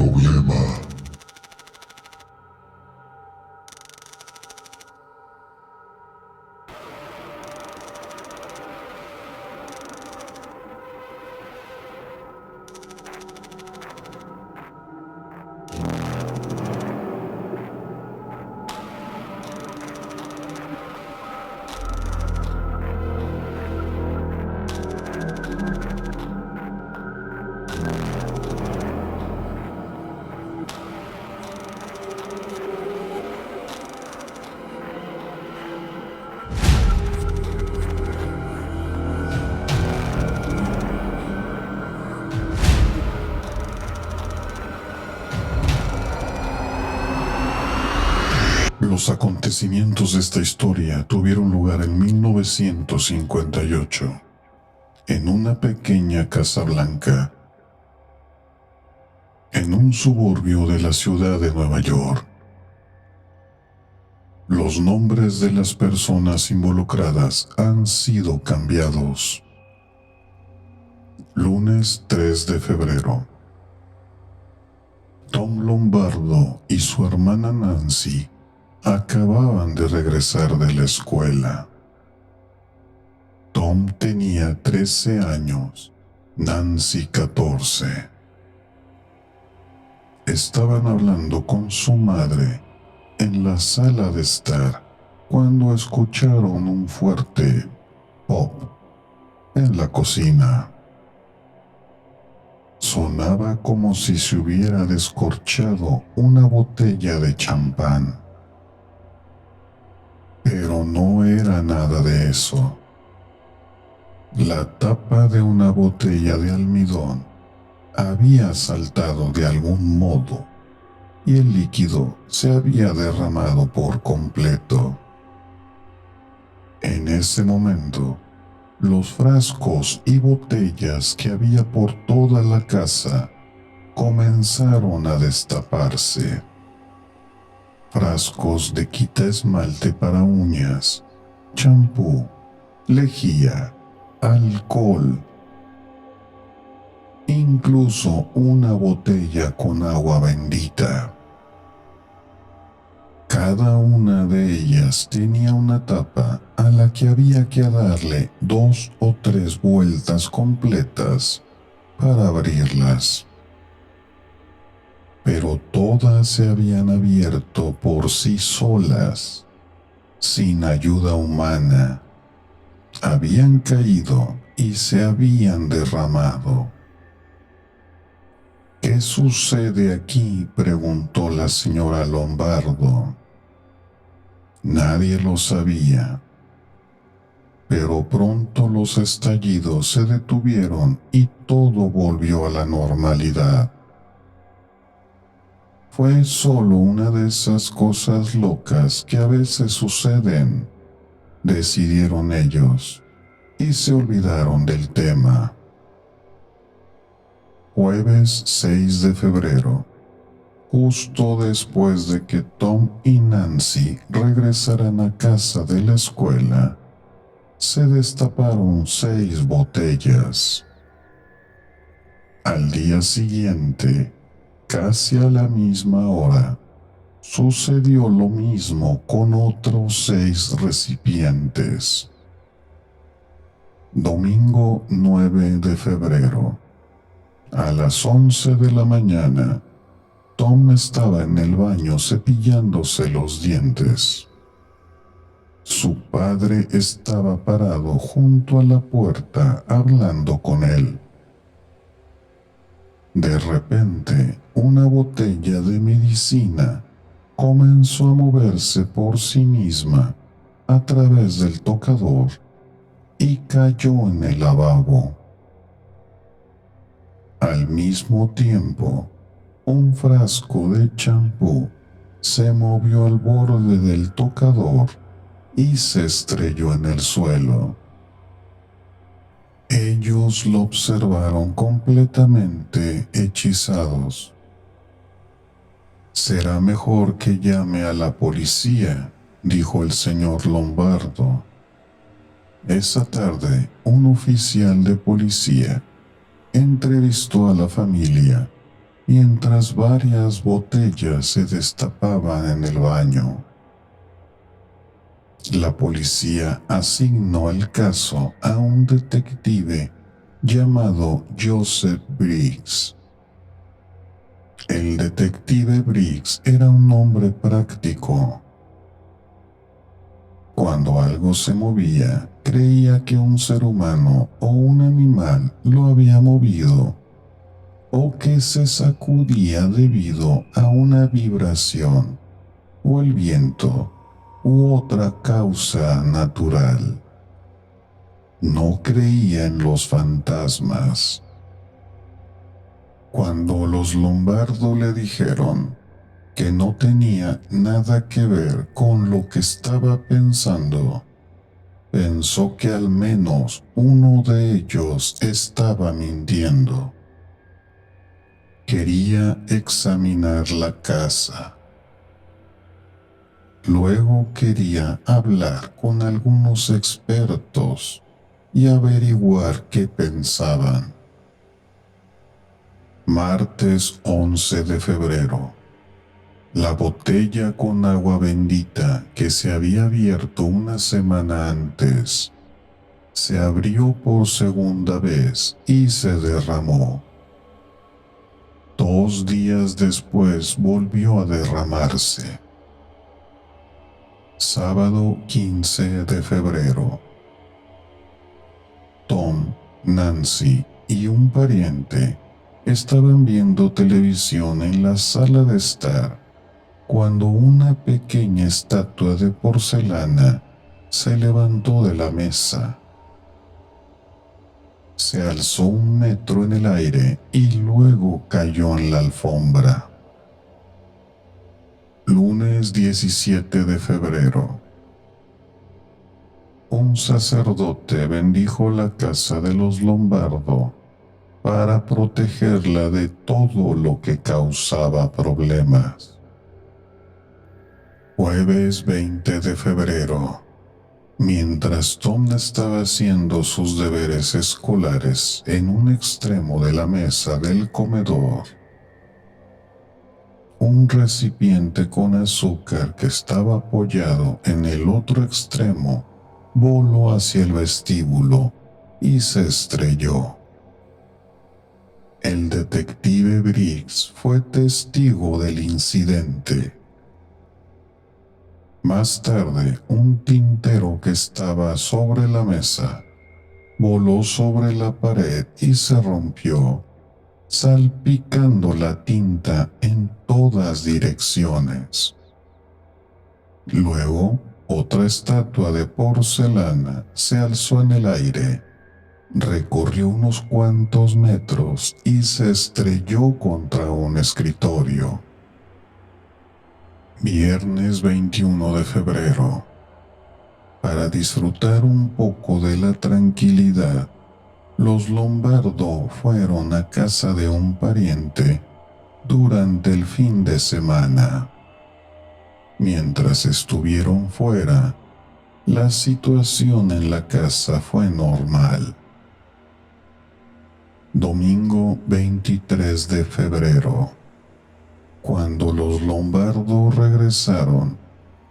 problema. Los acontecimientos de esta historia tuvieron lugar en 1958, en una pequeña casa blanca, en un suburbio de la ciudad de Nueva York. Los nombres de las personas involucradas han sido cambiados. Lunes 3 de febrero. Tom Lombardo y su hermana Nancy acababan de regresar de la escuela. Tom tenía 13 años, Nancy 14. Estaban hablando con su madre en la sala de estar cuando escucharon un fuerte pop en la cocina. Sonaba como si se hubiera descorchado una botella de champán. Pero no era nada de eso. La tapa de una botella de almidón había saltado de algún modo y el líquido se había derramado por completo. En ese momento, los frascos y botellas que había por toda la casa comenzaron a destaparse. Frascos de quita esmalte para uñas, champú, lejía, alcohol, incluso una botella con agua bendita. Cada una de ellas tenía una tapa a la que había que darle 2 o 3 vueltas completas para abrirlas. Pero todas se habían abierto por sí solas, sin ayuda humana. Habían caído y se habían derramado. ¿Qué sucede aquí?, preguntó la señora Lombardo. Nadie lo sabía. Pero pronto los estallidos se detuvieron y todo volvió a la normalidad. Fue solo una de esas cosas locas que a veces suceden, decidieron ellos, y se olvidaron del tema. Jueves 6 de febrero. Justo después de que Tom y Nancy regresaran a casa de la escuela, se destaparon 6 botellas. Al día siguiente, casi a la misma hora, sucedió lo mismo con otros 6 recipientes. Domingo 9 de febrero. A las 11 de la mañana, Tom estaba en el baño cepillándose los dientes. Su padre estaba parado junto a la puerta hablando con él. De repente, una botella de medicina comenzó a moverse por sí misma a través del tocador y cayó en el lavabo. Al mismo tiempo, un frasco de champú se movió al borde del tocador y se estrelló en el suelo. Ellos lo observaron completamente hechizados. «Será mejor que llame a la policía», dijo el señor Lombardo. Esa tarde, un oficial de policía entrevistó a la familia mientras varias botellas se destapaban en el baño. La policía asignó el caso a un detective llamado Joseph Briggs. El detective Briggs era un hombre práctico. Cuando algo se movía, creía que un ser humano o un animal lo había movido, o que se sacudía debido a una vibración, o el viento, u otra causa natural. No creía en los fantasmas. Cuando los Lombardo le dijeron que no tenía nada que ver con lo que estaba pensando, pensó que al menos uno de ellos estaba mintiendo. Quería examinar la casa. Luego quería hablar con algunos expertos y averiguar qué pensaban. Martes 11 de febrero. La botella con agua bendita que se había abierto una semana antes se abrió por segunda vez y se derramó. 2 días después volvió a derramarse. Sábado 15 de febrero. Tom, Nancy y un pariente estaban viendo televisión en la sala de estar cuando una pequeña estatua de porcelana se levantó de la mesa. Se alzó 1 metro en el aire y luego cayó en la alfombra. Lunes 17 de febrero. Un sacerdote bendijo la casa de los Lombardo para protegerla de todo lo que causaba problemas. Jueves 20 de febrero. Mientras Tom estaba haciendo sus deberes escolares en un extremo de la mesa del comedor, un recipiente con azúcar que estaba apoyado en el otro extremo voló hacia el vestíbulo y se estrelló. El detective Briggs fue testigo del incidente. Más tarde, un tintero que estaba sobre la mesa voló sobre la pared y se rompió, salpicando la tinta en todas direcciones. Luego, otra estatua de porcelana se alzó en el aire, recorrió unos cuantos metros y se estrelló contra un escritorio. Viernes 21 de febrero. Para disfrutar un poco de la tranquilidad, los Lombardo fueron a casa de un pariente durante el fin de semana. Mientras estuvieron fuera, la situación en la casa fue normal. Domingo 23 de febrero. Cuando los Lombardo regresaron,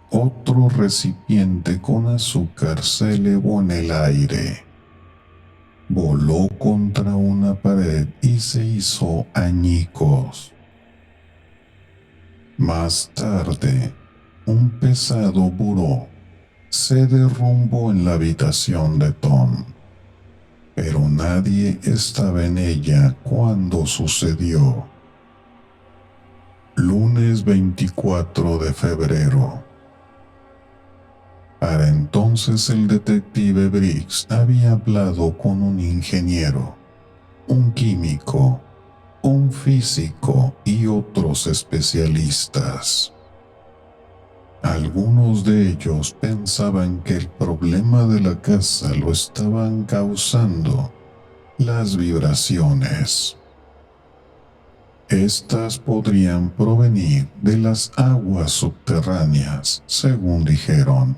otro recipiente con azúcar se elevó en el aire. Voló contra una pared y se hizo añicos. Más tarde, un pesado buró se derrumbó en la habitación de Tom, pero nadie estaba en ella cuando sucedió. Lunes 24 de febrero. Para entonces el detective Briggs había hablado con un ingeniero, un químico, un físico y otros especialistas. Algunos de ellos pensaban que el problema de la casa lo estaban causando las vibraciones. Estas podrían provenir de las aguas subterráneas, según dijeron,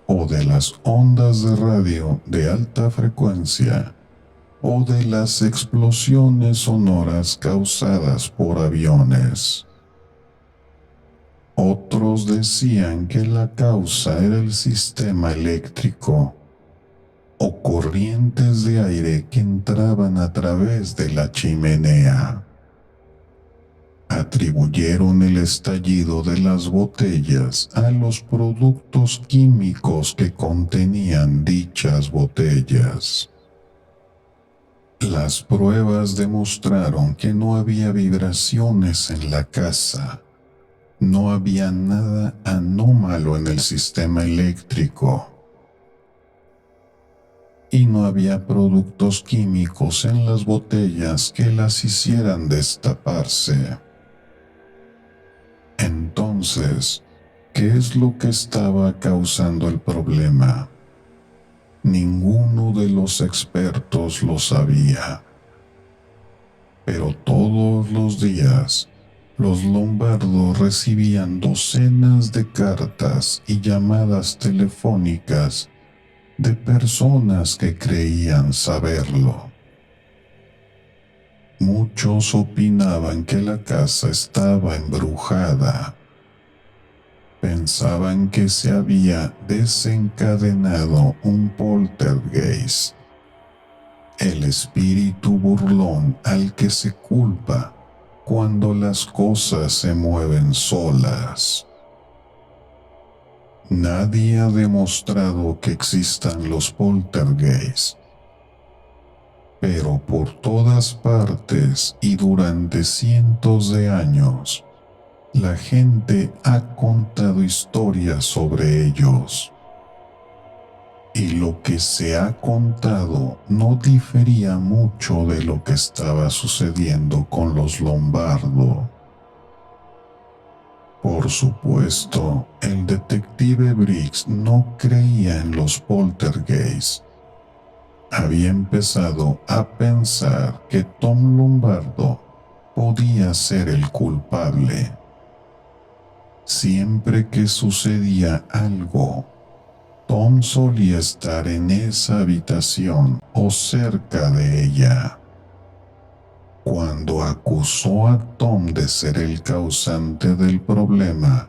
o de las ondas de radio de alta frecuencia o de las explosiones sonoras causadas por aviones. Otros decían que la causa era el sistema eléctrico o corrientes de aire que entraban a través de la chimenea. Atribuyeron el estallido de las botellas a los productos químicos que contenían dichas botellas. Las pruebas demostraron que no había vibraciones en la casa. No había nada anómalo en el sistema eléctrico. Y no había productos químicos en las botellas que las hicieran destaparse. Entonces, ¿qué es lo que estaba causando el problema? Ninguno de los expertos lo sabía. Pero todos los días, los Lombardo recibían docenas de cartas y llamadas telefónicas de personas que creían saberlo. Muchos opinaban que la casa estaba embrujada. Pensaban que se había desencadenado un poltergeist, el espíritu burlón al que se culpa cuando las cosas se mueven solas. Nadie ha demostrado que existan los poltergeists, pero por todas partes y durante cientos de años, la gente ha contado historias sobre ellos. Y lo que se ha contado no difería mucho de lo que estaba sucediendo con los Lombardo. Por supuesto, el detective Briggs no creía en los poltergeists. Había empezado a pensar que Tom Lombardo podía ser el culpable. Siempre que sucedía algo, Tom solía estar en esa habitación o cerca de ella. Cuando acusó a Tom de ser el causante del problema,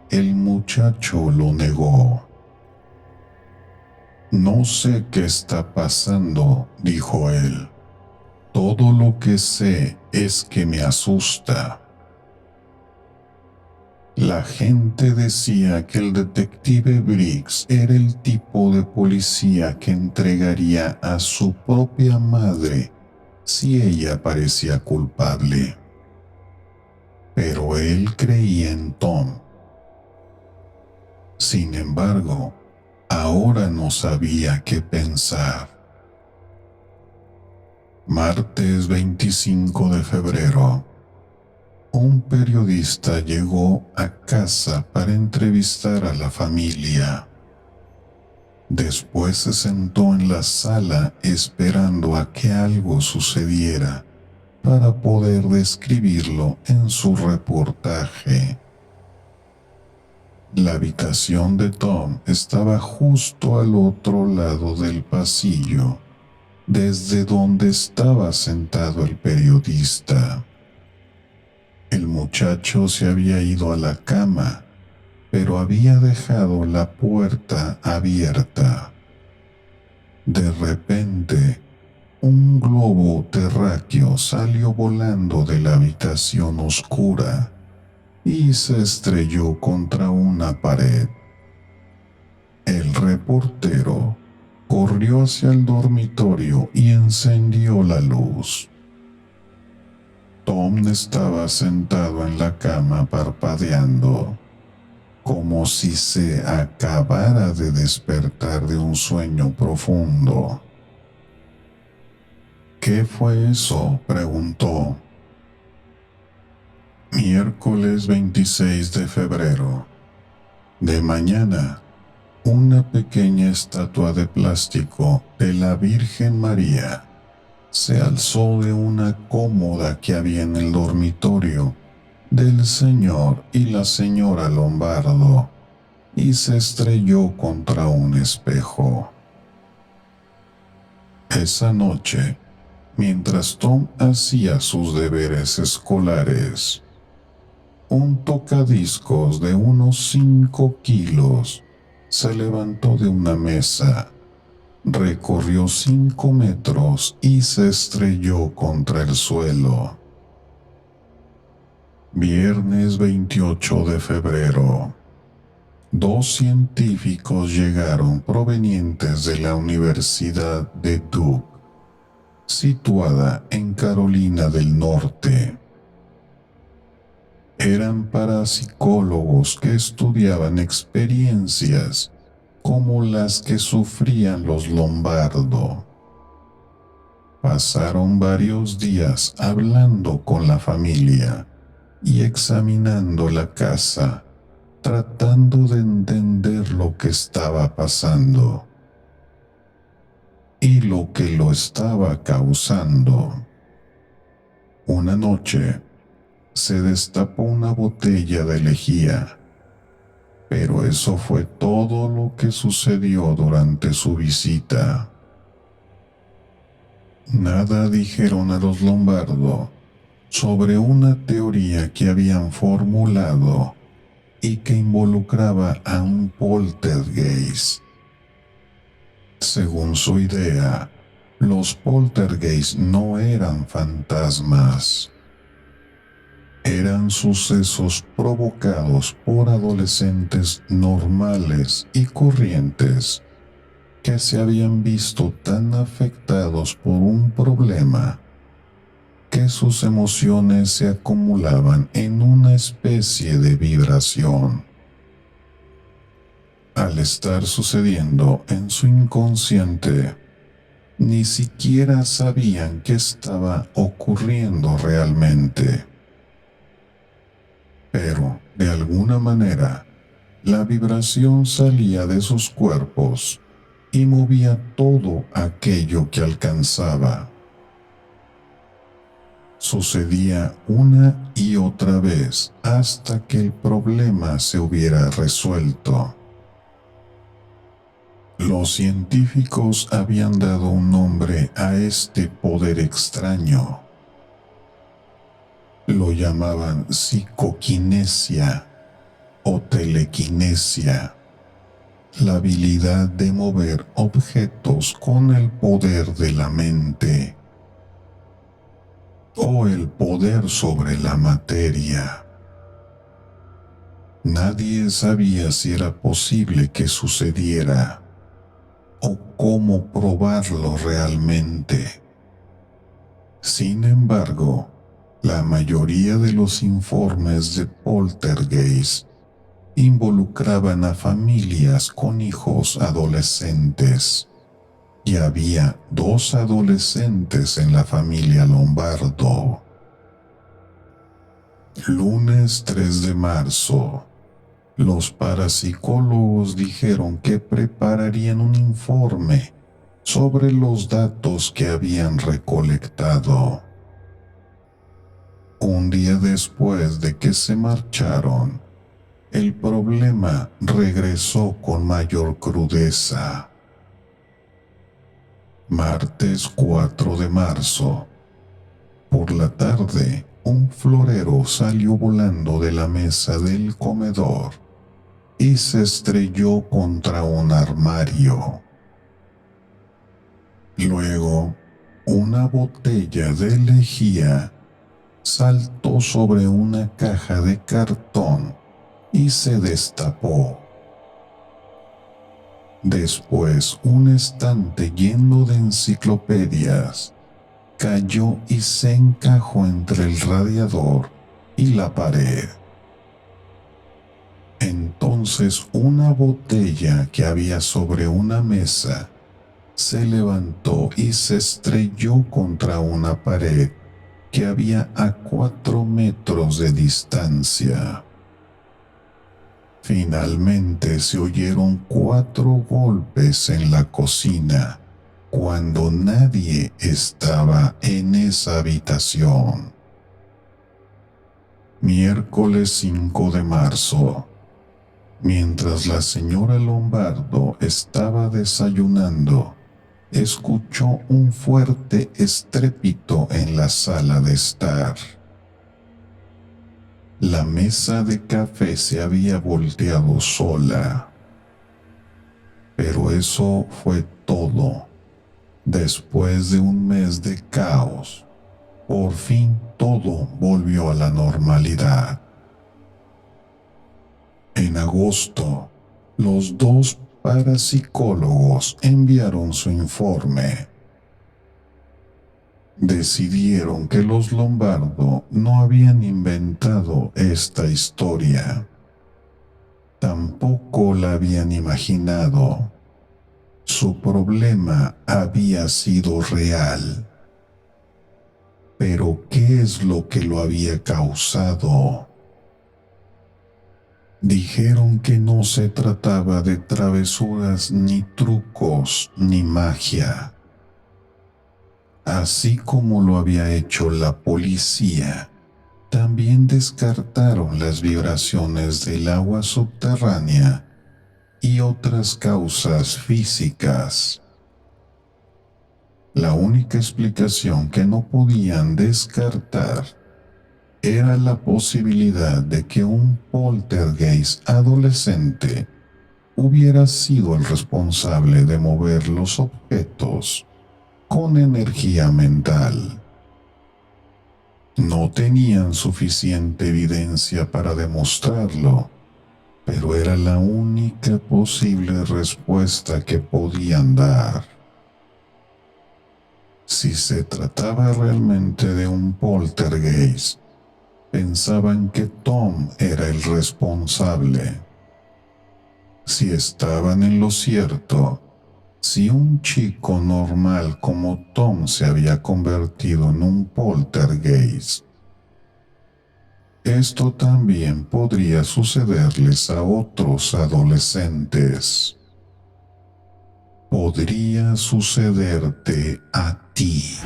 el muchacho lo negó. No sé qué está pasando, dijo él. Todo lo que sé es que me asusta. La gente decía que el detective Briggs era el tipo de policía que entregaría a su propia madre si ella parecía culpable. Pero él creía en Tom. Sin embargo, ahora no sabía qué pensar. Martes 25 de febrero. Un periodista llegó a casa para entrevistar a la familia. Después se sentó en la sala esperando a que algo sucediera para poder describirlo en su reportaje. La habitación de Tom estaba justo al otro lado del pasillo, desde donde estaba sentado el periodista. El muchacho se había ido a la cama, pero había dejado la puerta abierta. De repente, un globo terráqueo salió volando de la habitación oscura y se estrelló contra una pared. El reportero corrió hacia el dormitorio y encendió la luz. Tom estaba sentado en la cama parpadeando, como si se acabara de despertar de un sueño profundo. ¿Qué fue eso?, preguntó. Miércoles 26 de febrero. De mañana, una pequeña estatua de plástico de la Virgen María se alzó de una cómoda que había en el dormitorio del señor y la señora Lombardo y se estrelló contra un espejo. Esa noche, Mientras Tom hacía sus deberes escolares, un tocadiscos de unos 5 kilos se levantó de una mesa, recorrió 5 metros y se estrelló contra el suelo. Viernes 28 de febrero. 2 científicos llegaron provenientes de la Universidad de Duke, situada en Carolina del Norte. Eran parapsicólogos que estudiaban experiencias como las que sufrían los Lombardo. Pasaron varios días hablando con la familia y examinando la casa, tratando de entender lo que estaba pasando y lo que lo estaba causando. Una noche se destapó una botella de lejía, pero eso fue todo lo que sucedió durante su visita. Nada dijeron a los Lombardo sobre una teoría que habían formulado y que involucraba a un poltergeist. Según su idea, los poltergeist no eran fantasmas. Eran sucesos provocados por adolescentes normales y corrientes que se habían visto tan afectados por un problema que sus emociones se acumulaban en una especie de vibración. Al estar sucediendo en su inconsciente, ni siquiera sabían qué estaba ocurriendo realmente. Pero, de alguna manera, la vibración salía de sus cuerpos y movía todo aquello que alcanzaba. Sucedía una y otra vez hasta que el problema se hubiera resuelto. Los científicos habían dado un nombre a este poder extraño. Lo llamaban psicoquinesia o telequinesia, la habilidad de mover objetos con el poder de la mente, o el poder sobre la materia. Nadie sabía si era posible que sucediera o cómo probarlo realmente. Sin embargo, la mayoría de los informes de poltergeist involucraban a familias con hijos adolescentes, y había 2 adolescentes en la familia Lombardo. Lunes 3 de marzo. Los parapsicólogos dijeron que prepararían un informe sobre los datos que habían recolectado. Un día después de que se marcharon, el problema regresó con mayor crudeza. Martes 4 de marzo. Por la tarde, un florero salió volando de la mesa del comedor y se estrelló contra un armario. Luego, una botella de lejía saltó sobre una caja de cartón y se destapó. Después, un estante lleno de enciclopedias cayó y se encajó entre el radiador y la pared. Entonces, una botella que había sobre una mesa se levantó y se estrelló contra una pared que había a 4 metros de distancia. Finalmente se oyeron 4 golpes en la cocina cuando nadie estaba en esa habitación. Miércoles 5 de marzo. Mientras la señora Lombardo estaba desayunando, escuchó un fuerte estrépito en la sala de estar. La mesa de café se había volteado sola. Pero eso fue todo. Después de un mes de caos, por fin todo volvió a la normalidad. En agosto, los dos parapsicólogos enviaron su informe. Decidieron que los Lombardo no habían inventado esta historia. Tampoco la habían imaginado. Su problema había sido real. Pero ¿qué es lo que lo había causado? Dijeron que no se trataba de travesuras, ni trucos, ni magia. Así como lo había hecho la policía, también descartaron las vibraciones del agua subterránea y otras causas físicas. La única explicación que no podían descartar era la posibilidad de que un poltergeist adolescente hubiera sido el responsable de mover los objetos con energía mental. No tenían suficiente evidencia para demostrarlo, pero era la única posible respuesta que podían dar. Si se trataba realmente de un poltergeist, pensaban que Tom era el responsable. Si estaban en lo cierto, si un chico normal como Tom se había convertido en un poltergeist, esto también podría sucederles a otros adolescentes. Podría sucederte a ti.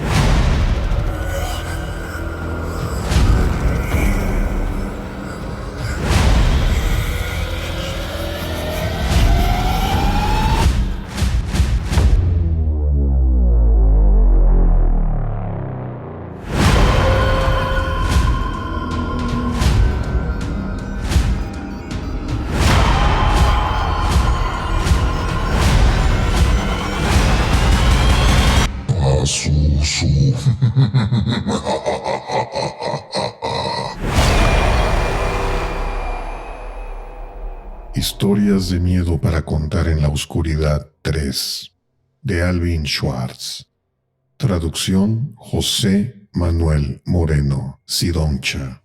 Historias de miedo para contar en la oscuridad 3, de Alvin Schwartz. Traducción José Manuel Moreno Sidoncha.